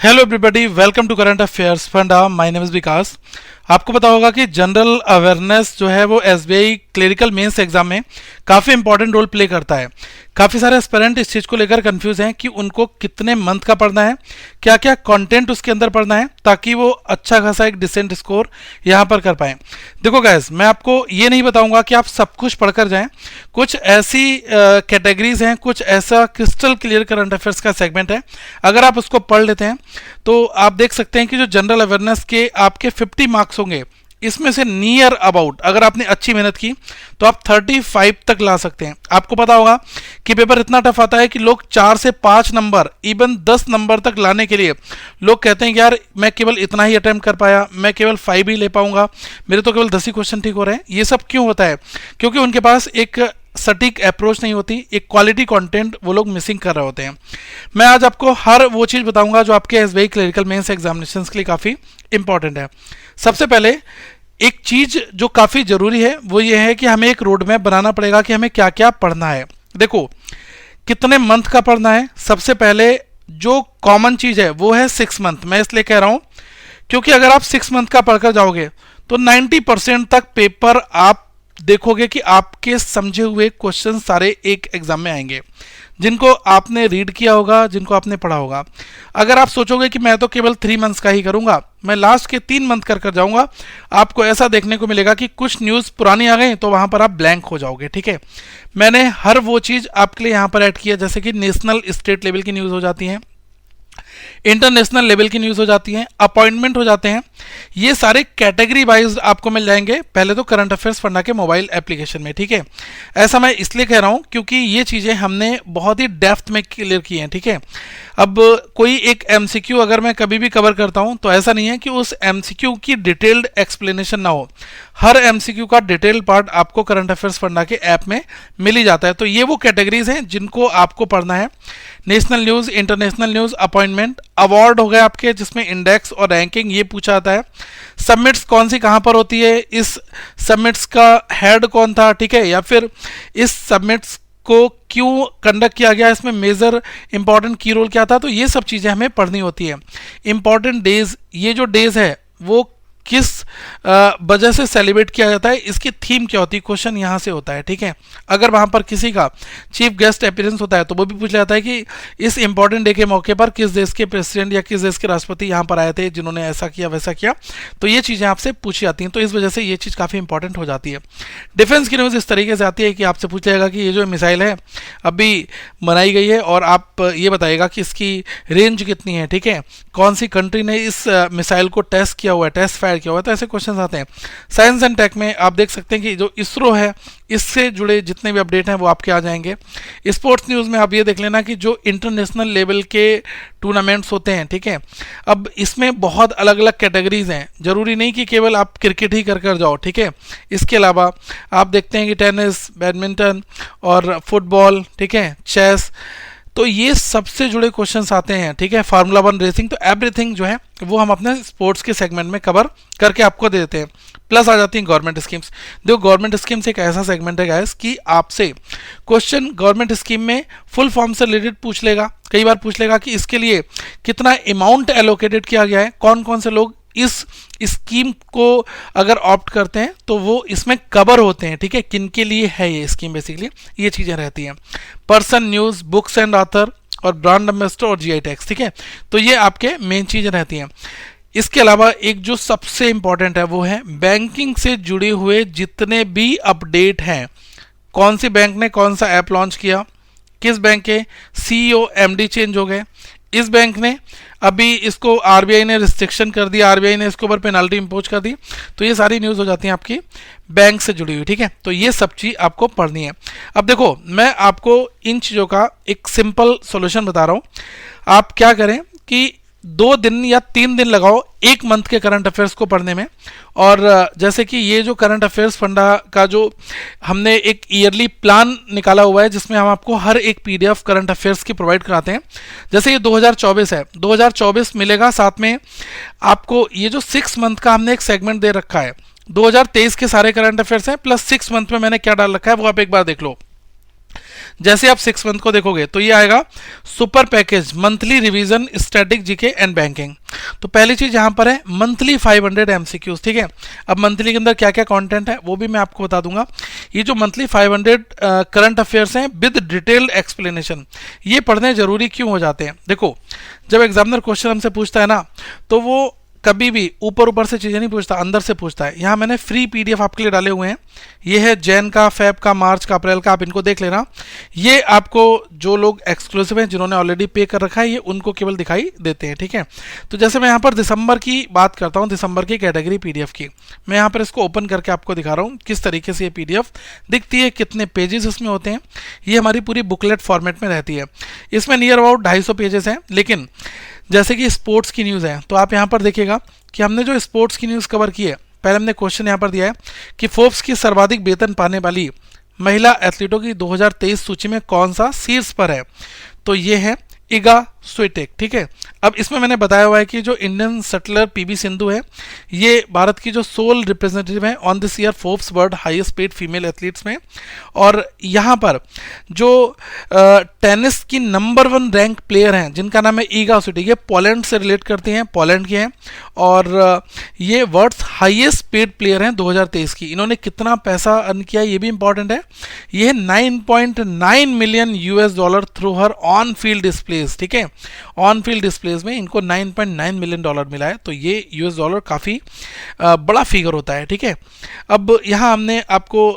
Hello everybody, welcome to current affairs funda. My name is Vikas. आपको पता होगा कि जनरल अवेयरनेस जो है वो एसबीआई क्लरिकल मेंस एग्जाम में काफ़ी इंपॉर्टेंट रोल प्ले करता है। काफ़ी सारे एस्पिरेंट इस चीज़ को लेकर कंफ्यूज हैं कि उनको कितने मंथ का पढ़ना है, क्या क्या कंटेंट उसके अंदर पढ़ना है, ताकि वो अच्छा खासा एक डिसेंट स्कोर यहाँ पर कर पाएँ। देखो गाइस, मैं आपको ये नहीं बताऊंगा कि आप सब कुछ पढ़कर जाएं। कुछ ऐसी कैटेगरीज हैं, कुछ ऐसा क्रिस्टल क्लियर करंट अफेयर्स का सेगमेंट है, अगर आप उसको पढ़ लेते हैं तो आप देख सकते हैं कि जो जनरल अवेयरनेस के आपके 50 मार्क्स होंगे, इसमें से नियर अबाउट अगर आपने अच्छी मेहनत की तो आप 35 तक ला सकते हैं। आपको पता होगा कि पेपर इतना टफ आता है कि लोग 4 से 5 नंबर, इवन 10 नंबर तक लाने के लिए लोग कहते हैं कि यार मैं केवल इतना ही अटेम्प्ट कर पाया, मैं केवल 5 ही ले पाऊंगा, मेरे तो केवल 10 ही क्वेश्चन ठीक हो रहे हैं। ये सब क्यों होता है? क्योंकि उनके पास एक सटीक अप्रोच नहीं होती, एक क्वालिटी कंटेंट वो लोग मिसिंग कर रहे होते हैं। मैं आज आपको हर वो चीज़ बताऊंगा जो आपके एसबीआई क्लरिकल मेंस एग्जामिनेशंस के लिए काफ़ी इंपॉर्टेंट है। सबसे पहले एक चीज़ जो काफ़ी ज़रूरी है वो ये है कि हमें एक रोड मैप बनाना पड़ेगा कि हमें क्या क्या पढ़ना है। देखो, कितने मंथ का पढ़ना है। सबसे पहले जो कॉमन चीज़ है वो है 6 मंथ। मैं इसलिए कह रहा हूँ क्योंकि अगर आप 6 मंथ का पढ़कर जाओगे तो 90% तक पेपर आप देखोगे कि आपके समझे हुए क्वेश्चन सारे एक एग्जाम में आएंगे, जिनको आपने रीड किया होगा, जिनको आपने पढ़ा होगा। अगर आप सोचोगे कि मैं तो केवल 3 मंथ्स का ही करूंगा, मैं लास्ट के 3 मंथ कर जाऊंगा, आपको ऐसा देखने को मिलेगा कि कुछ न्यूज़ पुरानी आ गई तो वहां पर आप ब्लैंक हो जाओगे। ठीक है, मैंने हर वो चीज़ आपके लिए यहाँ पर ऐड किया, जैसे कि नेशनल स्टेट लेवल की न्यूज़ हो जाती हैं, इंटरनेशनल लेवल की न्यूज़ हो जाती हैं, अपॉइंटमेंट हो जाते हैं। ये सारे कैटेगरी वाइज आपको मिल जाएंगे पहले तो करंट अफेयर्स फंडा के मोबाइल एप्लीकेशन में। ठीक है, ऐसा मैं इसलिए कह रहा हूं क्योंकि ये चीज़ें हमने बहुत ही डेप्थ में क्लियर की हैं। ठीक है, अब कोई एक एमसीक्यू अगर मैं कभी भी कवर करता हूं तो ऐसा नहीं है कि उस एमसीक्यू की डिटेल्ड एक्सप्लेनेशन ना हो। हर एमसीक्यू का डिटेल पार्ट आपको करंट अफेयर्स फंडा के ऐप में मिल ही जाता है। तो ये वो कैटेगरीज हैं जिनको आपको पढ़ना है। National news, international news, appointment, award हो गए आपके जिसमें इंडेक्स और रैंकिंग ये पूछा जाता है। सबमिट्स कौन सी कहाँ पर होती है, इस सबमिट्स का हेड कौन था, ठीक है, या फिर इस सबमिट्स को क्यों कंडक्ट किया गया, इसमें मेजर इंपॉर्टेंट की रोल क्या था। तो ये सब चीज़ें हमें पढ़नी होती है। इंपॉर्टेंट डेज, ये जो डेज है वो किस वजह से सेलिब्रेट किया जाता है, इसकी थीम क्या होती है, क्वेश्चन यहाँ से होता है। ठीक है, अगर वहाँ पर किसी का चीफ गेस्ट अपीयरेंस होता है तो वो भी पूछ जाता है कि इस इंपॉर्टेंट डे के मौके पर किस देश के प्रेसिडेंट या किस देश के राष्ट्रपति यहाँ पर आए थे जिन्होंने ऐसा किया वैसा किया। तो ये चीज़ें आपसे पूछी जाती हैं, तो इस वजह से ये चीज़ काफ़ी इंपॉर्टेंट हो जाती है। डिफेंस की न्यूज़ इस तरीके से आती है कि आपसे पूछ जाएगा कि ये जो मिसाइल है अभी बनाई गई है और आप ये बताइएगा कि इसकी रेंज कितनी है। ठीक है, कौन सी कंट्री ने इस मिसाइल को टेस्ट किया हुआ है, टेस्ट फायर किया हुआ है। तो ऐसे क्वेश्चन आते हैं। साइंस एंड टेक में आप देख सकते हैं कि जो इसरो है इससे जुड़े जितने भी अपडेट हैं वो आपके आ जाएंगे। स्पोर्ट्स न्यूज़ में आप ये देख लेना कि जो इंटरनेशनल लेवल के टूर्नामेंट्स होते हैं, ठीक है, अब इसमें बहुत अलग अलग कैटेगरीज हैं, जरूरी नहीं कि केवल आप क्रिकेट ही कर जाओ। ठीक है, इसके अलावा आप देखते हैं कि टेनिस, बैडमिंटन और फुटबॉल, ठीक है, चेस, तो ये सबसे जुड़े क्वेश्चंस आते हैं। ठीक है, फार्मूला 1 रेसिंग, तो एवरीथिंग जो है वो हम अपने स्पोर्ट्स के सेगमेंट में कवर करके आपको दे देते हैं। प्लस आ जाती हैं गवर्नमेंट स्कीम्स। देखो, गवर्नमेंट स्कीम्स एक ऐसा सेगमेंट है गाइस कि आपसे क्वेश्चन गवर्नमेंट स्कीम में फुल फॉर्म से रिलेटेड पूछ लेगा। कई बार पूछ लेगा कि इसके लिए कितना अमाउंट एलोकेटेड किया गया है, कौन कौन से लोग इस स्कीम को अगर ऑप्ट करते हैं तो वो इसमें कवर होते हैं। ठीक है, किन के लिए है ये स्कीम, बेसिकली ये चीज़ें रहती हैं। Person, news, books and author और ब्रांड एम्बेसडर और जीआई टैक्स। ठीक है, तो ये आपके मेन चीज़ें रहती हैं। इसके अलावा एक जो सबसे इंपॉर्टेंट है वो है बैंकिंग से जुड़े हुए जितने भी अपडेट हैं। कौन सी बैंक ने कौन सा ऐप लॉन्च किया, किस बैंक के सीईओ एमडी चेंज हो गए, इस बैंक ने अभी इसको आरबीआई ने रिस्ट्रिक्शन कर दिया, आरबीआई ने इसके ऊपर पेनाल्टी इंपोज कर दी। तो ये सारी न्यूज़ हो जाती है आपकी बैंक से जुड़ी हुई। ठीक है, तो ये सब चीज़ आपको पढ़नी है। अब देखो, मैं आपको इन चीज़ों का एक सिंपल सॉल्यूशन बता रहा हूँ। आप क्या करें कि 2 दिन या 3 दिन लगाओ 1 मंथ के करंट अफेयर्स को पढ़ने में। और जैसे कि ये जो करंट अफेयर्स फंडा का जो हमने एक ईयरली प्लान निकाला हुआ है जिसमें हम आपको हर एक पीडीएफ करंट अफेयर्स की प्रोवाइड कराते हैं। जैसे ये 2024 है, 2024 मिलेगा, साथ में आपको ये जो 6 मंथ का हमने एक सेगमेंट दे रखा है, 2023 के सारे करंट अफेयर्स हैं, प्लस 6 मंथ में मैंने क्या डाल रखा है वो आप एक बार देख लो। जैसे आप 6 मंथ को देखोगे तो ये आएगा super package monthly revision static GK and banking. तो पहली चीज यहां पर है मंथली 500 एमसीक्यूज, ठीक है। अब मंथली के अंदर क्या क्या कंटेंट है वो भी मैं आपको बता दूंगा। ये जो मंथली 500 करंट अफेयर्स हैं विद डिटेल्ड एक्सप्लेनेशन, ये पढ़ने जरूरी क्यों हो जाते हैं? देखो, जब एग्जामिनर क्वेश्चन हमसे पूछता है ना, तो वो कभी भी ऊपर ऊपर से चीजें नहीं पूछता, अंदर से पूछता है। यहाँ मैंने फ्री पीडीएफ आपके लिए डाले हुए हैं। ये है जैन का, फेब का, मार्च का, अप्रैल का, आप इनको देख लेना। ये आपको जो लोग एक्सक्लूसिव हैं, जिन्होंने ऑलरेडी पे कर रखा है, ये उनको केवल दिखाई देते हैं, ठीक है। तो जैसे मैं यहाँ पर दिसंबर की बात करता हूँ, दिसंबर की कैटेगरी पीडीएफ की, मैं यहाँ पर इसको ओपन करके आपको दिखा रहा हूँ किस तरीके से ये पीडीएफ दिखती है, कितने पेजेस इसमें होते हैं। ये हमारी पूरी बुकलेट फॉर्मेट में रहती है। इसमें नियर अबाउट 250 पेजेस हैं। लेकिन जैसे कि स्पोर्ट्स की न्यूज़ है, तो आप यहाँ पर देखिएगा कि हमने जो स्पोर्ट्स की न्यूज़ कवर की है, पहले हमने क्वेश्चन यहाँ पर दिया है कि फोर्ब्स की सर्वाधिक वेतन पाने वाली महिला एथलीटों की 2023 सूची में कौन सा शीर्ष पर है? तो ये है इगा स्विटेक, ठीक है। अब इसमें मैंने बताया हुआ है कि जो इंडियन शटलर पीवी सिंधु है, ये भारत की जो सोल रिप्रेजेंटेटिव है on this year Forbes world highest paid female athletes में। और यहाँ पर जो टेनिस की नंबर 1 रैंक प्लेयर हैं, जिनका नाम है इगा स्विटेक, ये पोलैंड से रिलेट करते हैं, पोलैंड के हैं, और ये वर्ल्ड्स हाईएस्ट पेड प्लेयर हैं 2023 की। इन्होंने कितना पैसा अर्न किया ये भी इंपॉर्टेंट है। ये 9.9 million US$ through her on field displays, ठीक है। ऑन फील्ड डिस्प्लेज में इनको 9.9 मिलियन डॉलर मिला है। तो ये US$ काफ़ी बड़ा फिगर होता है, ठीक है। अब यहाँ हमने आपको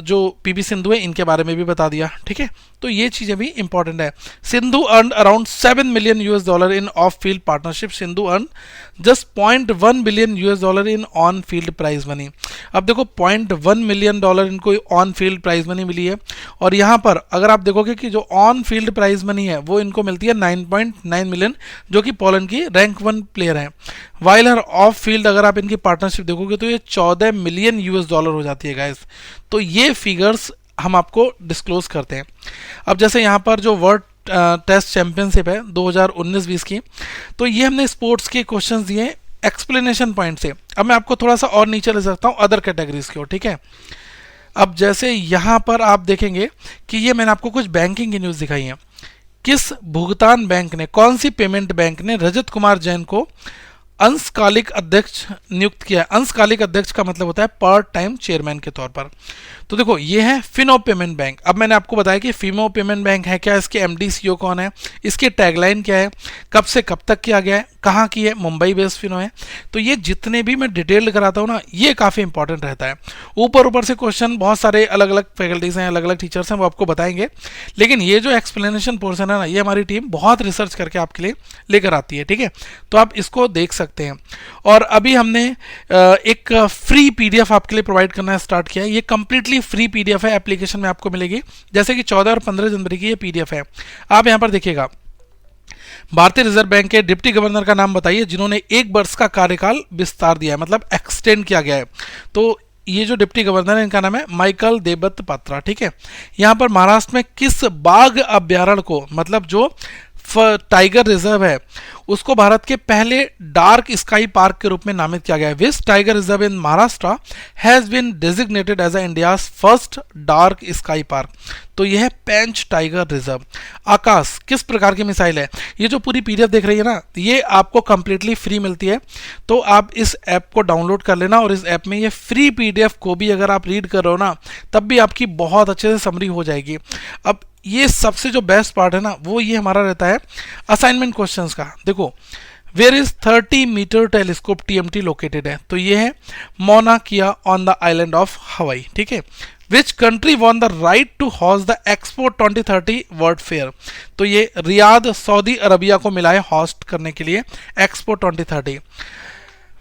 जो पीवी सिंधु है इनके बारे में भी बता दिया, ठीक है। तो ये चीज़ें भी इंपॉर्टेंट है। Sindhu earn around 7 million US$ in off field partnership. Sindhu earn just 0.1 billion US$ in on field prize money. अब देखो 0.1 मिलियन डॉलर इनको ऑन फील्ड प्राइज मनी मिली है, और यहाँ पर अगर आप देखोगे कि जो ऑन फील्ड प्राइज मनी है वो इनको मिलती है 9.9 मिलियन, जो कि पोलैंड की रैंक 1 प्लेयर है। वाइल हर ऑफ फील्ड अगर आप इनकी पार्टनरशिप देखोगे तो ये 14 मिलियन US$ हो जाती है गाइस। तो ये फिगर्स हम आपको डिस्क्लोज करते हैं। अब जैसे यहाँ पर जो वर्ल्ड टेस्ट चैंपियनशिप है 2019-20 की, तो ये हमने स्पोर्ट्स के क्वेश्चंस दिए एक्सप्लेनेशन पॉइंट से। अब मैं आपको थोड़ा सा और नीचे ले सकता हूँ अदर कैटेगरीज की ओर, ठीक है। अब जैसे यहाँ पर आप देखेंगे कि ये मैंने आपको कुछ बैंकिंग की न्यूज़ दिखाई है। किस भुगतान बैंक ने, कौन सी पेमेंट बैंक ने रजत कुमार जैन को अंशकालिक अध्यक्ष नियुक्त किया है? अंशकालिक अध्यक्ष का मतलब होता है पार्ट टाइम चेयरमैन के तौर पर। तो देखो ये है फिनो पेमेंट बैंक। अब मैंने आपको बताया कि फिनो पेमेंट बैंक है क्या, इसके एमडी सीईओ कौन है, इसकी टैगलाइन क्या है, कब से कब तक किया गया है, कहाँ की है, मुंबई बेस्ड फिनो है। तो ये जितने भी मैं डिटेल्ड कराता हूँ ना, ये काफ़ी इंपॉर्टेंट रहता है। ऊपर ऊपर से क्वेश्चन बहुत सारे अलग अलग फैकल्टीज हैं, अलग अलग टीचर्स हैं, वो आपको बताएंगे। लेकिन ये जो एक्सप्लेनेशन पोर्शन है ना, ये हमारी टीम बहुत रिसर्च करके आपके लिए लेकर आती है, ठीक है। तो आप इसको देख सकते हैं। और अभी हमने एक फ्री पीडीएफ आपके लिए प्रोवाइड करना स्टार्ट किया है। ये कंप्लीटली फ्री पीडीएफ है, एप्लीकेशन में आपको मिलेगी। जैसे कि 14 और 15 जनवरी की ये पीडीएफ है। आप यहां पर देखिएगा, भारतीय रिजर्व बैंक के डिप्टी गवर्नर का नाम बताइए जिन्होंने 1 वर्ष का कार्यकाल विस्तार दिया है, मतलब एक्सटेंड किया गया है। तो ये जो डिप्टी गवर्नर है इनका नाम है माइकल देबत पात्रा, ठीक है। यहां पर महाराष्ट्र में किस बाघ अभ्यारण्य को, मतलब जो टाइगर रिजर्व है, उसको भारत के पहले डार्क स्काई पार्क के रूप में नामित किया गया है? Which tiger reserve in Maharashtra has been designated as India's first dark sky park? तो यह है पेंच टाइगर रिजर्व। आकाश किस प्रकार की मिसाइल है? ये जो पूरी पीडीएफ देख रही है ना, ये आपको कंप्लीटली फ्री मिलती है। तो आप इस ऐप को डाउनलोड कर लेना, और इस ऐप में ये फ्री पीडीएफ को भी अगर आप रीड कर रहे हो ना, तब भी आपकी बहुत अच्छे से समरी हो जाएगी। अब ये सबसे जो बेस्ट पार्ट है ना, वो ये हमारा रहता है असाइनमेंट क्वेश्चंस का। देखो, where is 30 metre telescope TMT located है? तो ये है मौना किया on the island of Hawaii, ठीक है। Which country won the right to host the expo 2030 world fair? तो ये रियाद सऊदी अरबिया को मिला है होस्ट करने के लिए expo 2030।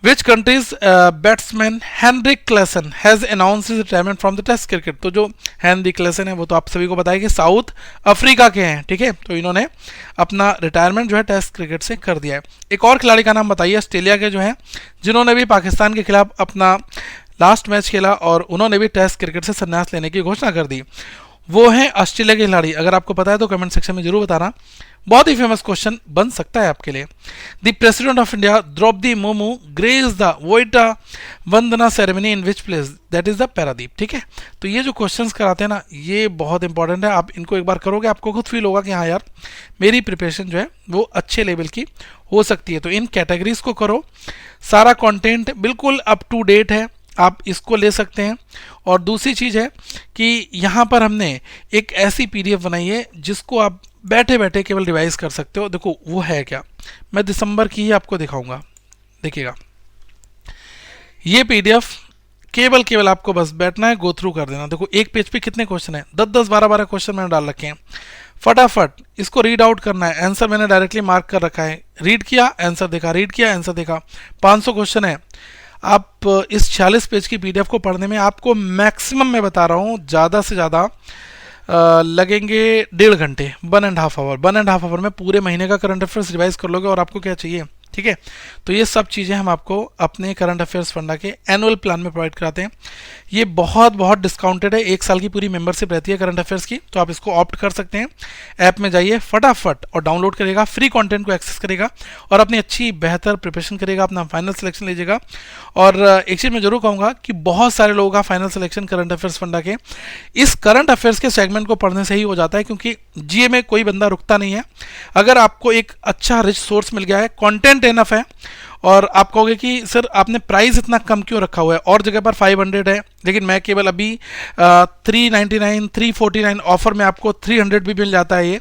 Which country's batsman Heinrich Klaasen has announced his retirement from the test cricket? तो जो हेनरिक क्लेसन है वो तो आप सभी को पता है कि साउथ अफ्रीका के हैं, ठीक है। तो इन्होंने अपना रिटायरमेंट जो है टेस्ट क्रिकेट से कर दिया है। एक और खिलाड़ी का नाम बताइए ऑस्ट्रेलिया के जो है, जिन्होंने भी पाकिस्तान के खिलाफ अपना लास्ट मैच खेला और उन्होंने भी टेस्ट क्रिकेट से संन्यास लेने की घोषणा कर दी। वो है ऑस्ट्रेलिया के खिलाड़ी। अगर आपको पता है तो कमेंट सेक्शन में जरूर बताना। बहुत ही फेमस क्वेश्चन बन सकता है आपके लिए। The president of India Draupadi Murmu graces the Boita Bandana ceremony in which place, that is the Paradip. ठीक है, तो ये जो क्वेश्चंस कराते हैं ना, ये बहुत इंपॉर्टेंट है। आप इनको एक बार करोगे आपको खुद फील होगा कि हाँ यार मेरी प्रिपरेशन जो है वो अच्छे लेवल की हो सकती है। तो इन कैटेगरीज को करो, सारा कंटेंट बिल्कुल अप टू डेट है, आप इसको ले सकते हैं। और दूसरी चीज़ है कि यहाँ पर हमने एक ऐसी पीडीएफ बनाई है जिसको आप बैठे बैठे केवल रिवाइज कर सकते हो। देखो वो है क्या, मैं दिसंबर की ही आपको दिखाऊंगा, देखिएगा। ये पीडीएफ केवल आपको बस बैठना है, गो थ्रू कर देना। देखो एक पेज पे कितने क्वेश्चन हैं, 10-10, 12-12 क्वेश्चन मैंने डाल रखे हैं। फटाफट इसको रीड आउट करना है, आंसर मैंने डायरेक्टली मार्क कर रखा है। रीड किया, आंसर देखा, रीड किया, आंसर देखा। 500 क्वेश्चन है। आप इस 46 पेज की पीडीएफ को पढ़ने में आपको मैक्सिमम मैं बता रहा हूँ ज़्यादा से ज़्यादा लगेंगे 1.5 घंटे, 1.5 आवर। 1.5 आवर में पूरे महीने का करंट अफेयर्स रिवाइज कर लोगे। और आपको क्या चाहिए, ठीक है। तो ये सब चीज़ें हम आपको अपने करंट अफेयर्स फंडा के एनुअल प्लान में प्रोवाइड कराते हैं। ये बहुत डिस्काउंटेड है, 1 साल की पूरी मेंबरशिप रहती है करंट अफेयर्स की। तो आप इसको ऑप्ट कर सकते हैं। ऐप में जाइए फटाफट और डाउनलोड करेगा, फ्री कंटेंट को एक्सेस करेगा और अपनी अच्छी बेहतर प्रिपरेशन करेगा, अपना फाइनल सिलेक्शन लीजिएगा। और एक चीज़ मैं जरूर कहूँगा कि बहुत सारे लोगों का फाइनल सिलेक्शन करंट अफेयर्स फंडा के इस करंट अफेयर्स के सेगमेंट को पढ़ने से ही हो जाता है, क्योंकि जीए में कोई बंदा रुकता नहीं है। अगर आपको एक अच्छा रिच सोर्स मिल गया है, कंटेंट एनफ है, और आप कहोगे कि सर आपने प्राइस इतना कम क्यों रखा हुआ है, और जगह पर 500 है लेकिन मैं केवल अभी 399 349 ऑफर में आपको 300 भी मिल जाता है। ये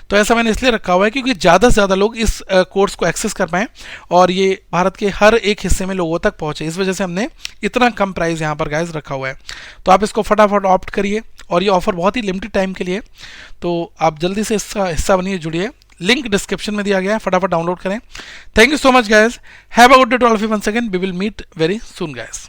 तो ऐसा मैंने इसलिए रखा हुआ है क्योंकि ज़्यादा से ज़्यादा लोग इस कोर्स को एक्सेस कर पाएँ और ये भारत के हर एक हिस्से में लोगों तक पहुँचे। इस वजह से हमने इतना कम प्राइस यहाँ पर गाइस रखा हुआ है। तो आप इसको फटाफट ऑप्ट करिए, और ये ऑफर बहुत ही लिमिटेड टाइम के लिए, तो आप जल्दी से इसका हिस्सा बनिए, जुड़िए। लिंक डिस्क्रिप्शन में दिया गया है, फटाफट डाउनलोड करें। Thank you so much guys, have a good day to all of you once again, we will meet very soon guys.